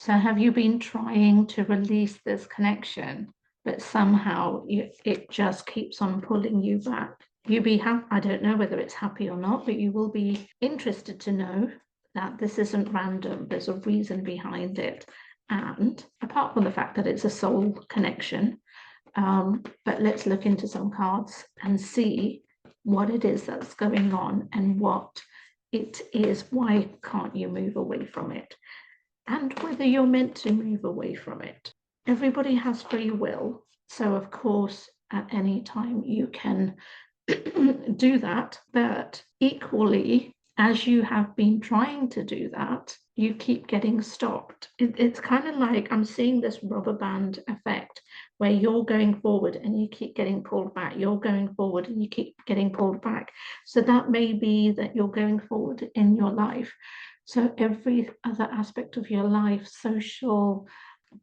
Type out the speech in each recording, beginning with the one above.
So have you been trying to release this connection, but somehow it just keeps on pulling you back? You be happy, I don't know whether it's happy or not, but you will be interested to know that this isn't random. There's a reason behind it. And apart from the fact that it's a soul connection, but let's look into some cards and see what it is that's going on and what it is. Why can't you move away from it? And whether you're meant to move away from it. Everybody has free will. So of course, at any time you can do that, but equally, as you have been trying to do that, you keep getting stopped. It's kind of like I'm seeing this rubber band effect where you're going forward and you keep getting pulled back. You're going forward and you keep getting pulled back. So that may be that you're going forward in your life. So every other aspect of your life, social,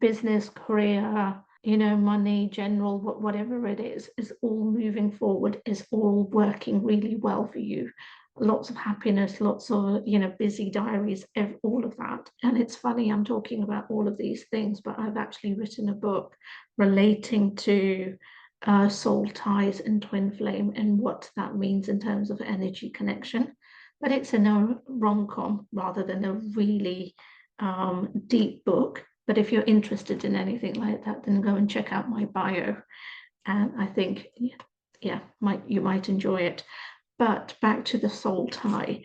business, career, money, general, whatever it is all moving forward, is all working really well for you. Lots of happiness, lots of, busy diaries, all of that. And it's funny, I'm talking about all of these things, but I've actually written a book relating to soul ties and twin flame and what that means in terms of energy connection. But it's in a rom-com rather than a really deep book. But if you're interested in anything like that, then go and check out my bio. And I think, you might enjoy it. But back to the soul tie.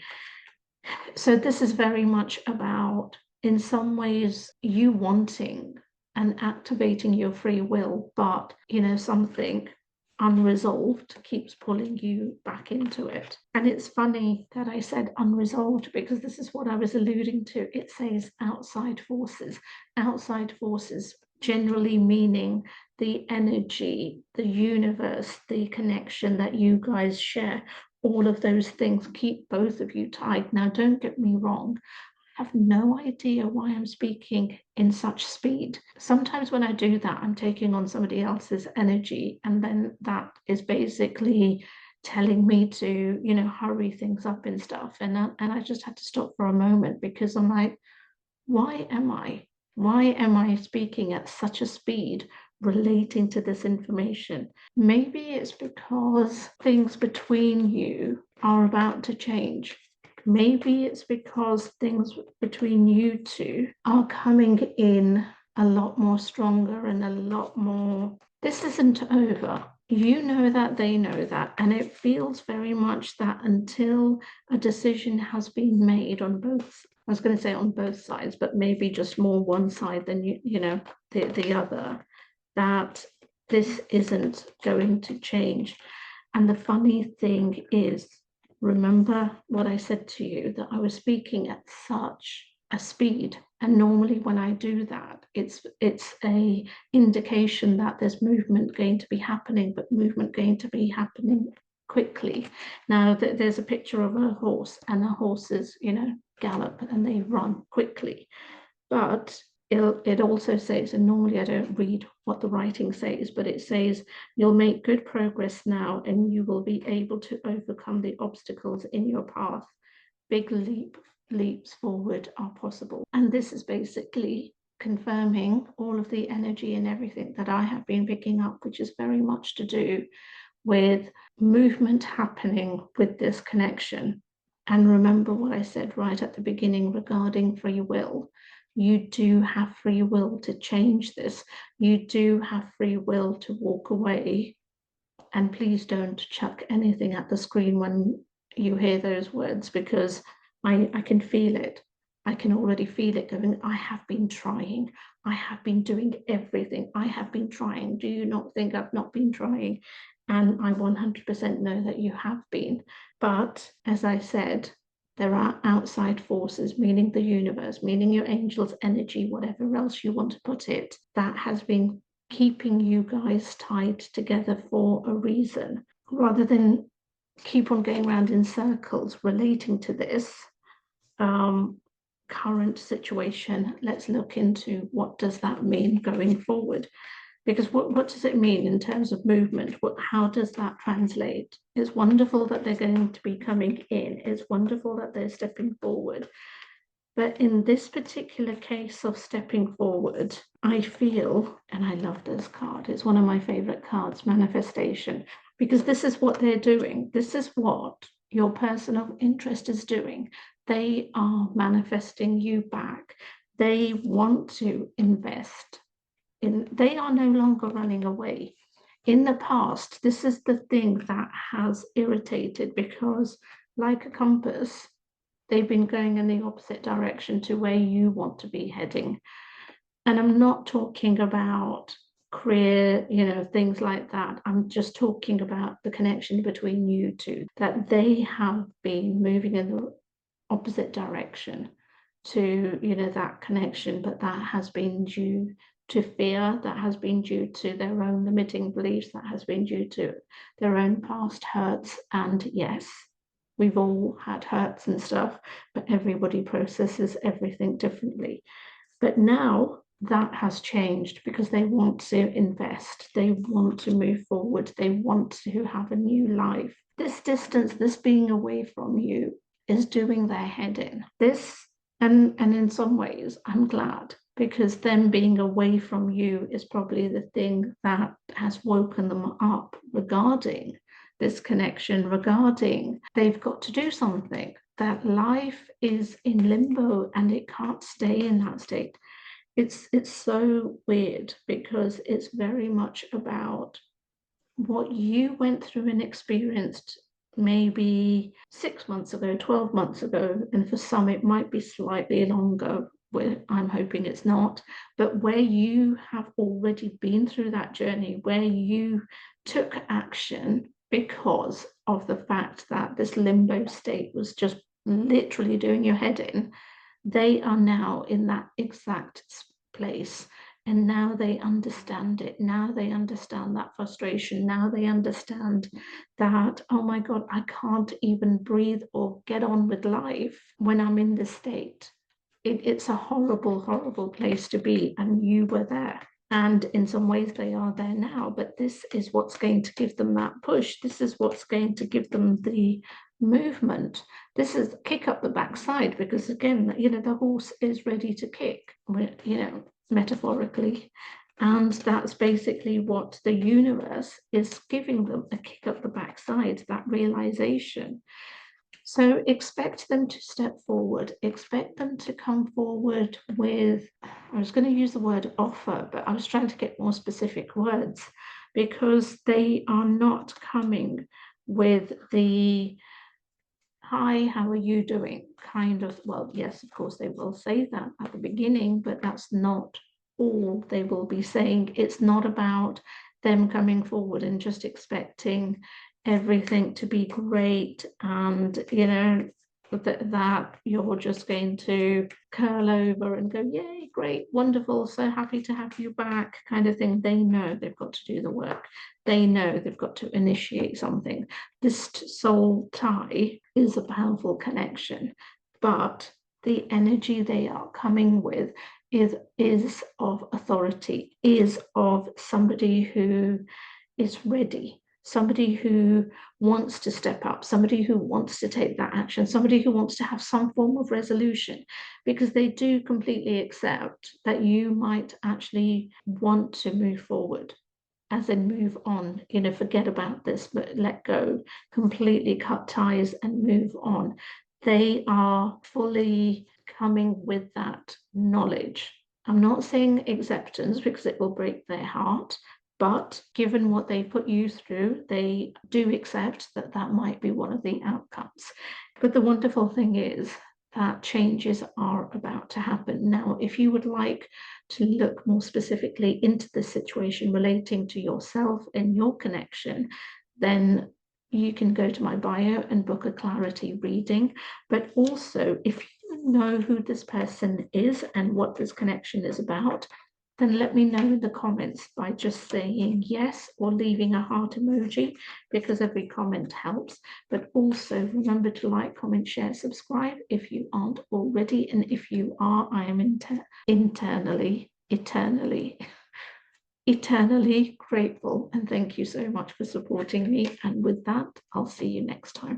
So this is very much about, in some ways, you wanting and activating your free will, but, something unresolved keeps pulling you back into it. And it's funny that I said unresolved, because this is what I was alluding to. It says outside forces generally meaning the energy, the universe, the connection that you guys share. All of those things keep both of you tied. Now, don't get me wrong, I have no idea why I'm speaking in such speed. Sometimes when I do that, I'm taking on somebody else's energy, and then that is basically telling me to, hurry things up and stuff. And I just had to stop for a moment, because I'm like, why am I speaking at such a speed relating to this information? Maybe it's because things between you are about to change. Maybe it's because things between you two are coming in a lot more stronger and a lot more. This isn't over. You know that, they know that, and it feels very much that until a decision has been made on both, I was going to say on both sides, but maybe just more one side than the other, that this isn't going to change. And the funny thing is, remember what I said to you, that I was speaking at such a speed, and normally when I do that, it's a indication that there's movement going to be happening, but movement going to be happening quickly. Now there's a picture of a horse, and the horses gallop and they run quickly, but it also says, and normally I don't read what the writing says, but it says you'll make good progress now and you will be able to overcome the obstacles in your path. Big leaps forward are possible. And this is basically confirming all of the energy and everything that I have been picking up, which is very much to do with movement happening with this connection. And remember what I said right at the beginning regarding free will. You do have free will to change this. You do have free will to walk away. And please don't chuck anything at the screen when you hear those words, because I can feel it. I can already feel it going, I have been trying. I have been doing everything. I have been trying. Do you not think I've not been trying? And I 100% know that you have been. But as I said, there are outside forces, meaning the universe, meaning your angel's energy, whatever else you want to put it, that has been keeping you guys tied together for a reason, rather than keep on going around in circles relating to this current situation. Let's look into what does that mean going forward. Because what does it mean in terms of movement? How does that translate? It's wonderful that they're going to be coming in. It's wonderful that they're stepping forward. But in this particular case of stepping forward, I feel, and I love this card, it's one of my favorite cards, manifestation, because this is what they're doing. This is what your person of interest is doing. They are manifesting you back. They want to invest in, they are no longer running away. In the past, this is the thing that has irritated, because like a compass, they've been going in the opposite direction to where you want to be heading. And I'm not talking about career, things like that. I'm just talking about the connection between you two, that they have been moving in the opposite direction to, that connection, but that has been due to fear, that has been due to their own limiting beliefs, that has been due to their own past hurts. And yes, we've all had hurts and stuff, but everybody processes everything differently. But now that has changed because they want to invest, they want to move forward, they want to have a new life. This distance, this being away from you, is doing their head in. This, and in some ways, I'm glad, because them being away from you is probably the thing that has woken them up regarding this connection, regarding they've got to do something, that life is in limbo and it can't stay in that state. It's so weird because it's very much about what you went through and experienced maybe 6 months ago, 12 months ago, and for some it might be slightly longer, where I'm hoping it's not, but where you have already been through that journey, where you took action because of the fact that this limbo state was just literally doing your head in. They are now in that exact place, and now they understand it. Now they understand that frustration. Now they understand that, oh my God, I can't even breathe or get on with life when I'm in this state. It's a horrible, horrible place to be, and you were there. And in some ways they are there now, but this is what's going to give them that push. This is what's going to give them the movement. This is kick up the backside, because again, the horse is ready to kick, metaphorically. And that's basically what the universe is giving them, a kick up the backside, that realization. So expect them to step forward, expect them to come forward with, I was going to use the word offer, but I was trying to get more specific words, because they are not coming with the, hi, how are you doing? Kind of, well, yes, of course, they will say that at the beginning, but that's not all they will be saying. It's not about them coming forward and just expecting everything to be great and, that you're just going to curl over and go, yay, great, wonderful, so happy to have you back, kind of thing. They know they've got to do the work. They know they've got to initiate something. This soul tie is a powerful connection, but the energy they are coming with is of authority, is of somebody who is ready, somebody who wants to step up, somebody who wants to take that action, somebody who wants to have some form of resolution, because they do completely accept that you might actually want to move forward, as in move on, forget about this, but let go, completely cut ties and move on. They are fully coming with that knowledge. I'm not saying acceptance because it will break their heart, but given what they put you through, they do accept that that might be one of the outcomes. But the wonderful thing is that changes are about to happen. Now, if you would like to look more specifically into the situation relating to yourself and your connection, then you can go to my bio and book a clarity reading. But also, if you know who this person is and what this connection is about, then let me know in the comments by just saying yes or leaving a heart emoji, because every comment helps. But also remember to like, comment, share, subscribe if you aren't already. And if you are, I am eternally grateful. And thank you so much for supporting me. And with that, I'll see you next time.